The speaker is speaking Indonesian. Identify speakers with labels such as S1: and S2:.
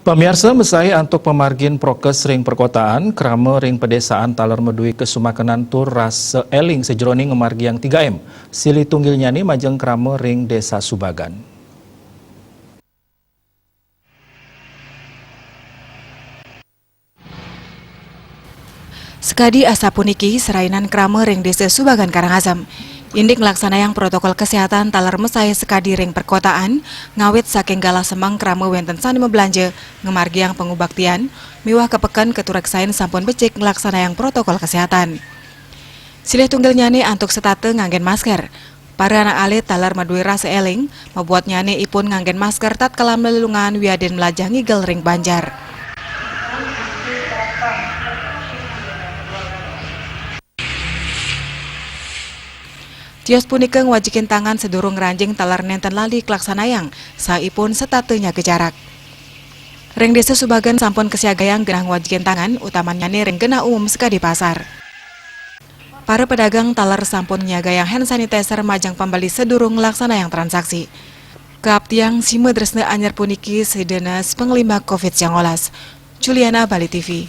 S1: Pemirsa mesai antuk pemargin prokes ring perkotaan, krama ring pedesaan talar medui kesumakanan tur ras eling sejeroning ngemargi yang 3M. Sili tunggilnya ni majeng krama ring desa Subagan.
S2: Sekadi asa puniki serainan krama ring desa Subagan Karangasem. Indik nglaksanayan protokol kesehatan talar mesai sekadi ring perkotaan, ngawit saking galah semang krama wenten sani membelanja, ngemargi yang pengubaktian, miwah kepekan ketureksain sampun becik nglaksanayan protokol kesehatan. Silih tunggal nyane antuk setate nganggen masker. Para anak alit talar madui rasa eling, membuat nyane ipun nganggen masker tatkala melelungan wiaden melajah ngigel ring Banjar. Tios punika ngwajikin tangan sedurung ranjing talar nenten lali klaksanayang, saipun setatenya kejarak. Ring desa Subagan sampun kesiagayang genah ngwajikin tangan, utamanya ring genah umum sekadi pasar. Para pedagang talar sampun nyagayang hand sanitizer majang pembeli sedurung laksanayang transaksi. Keaptiang si medresna anyar puniki sedenas pengelima COVID-19. Juliana, Bali TV.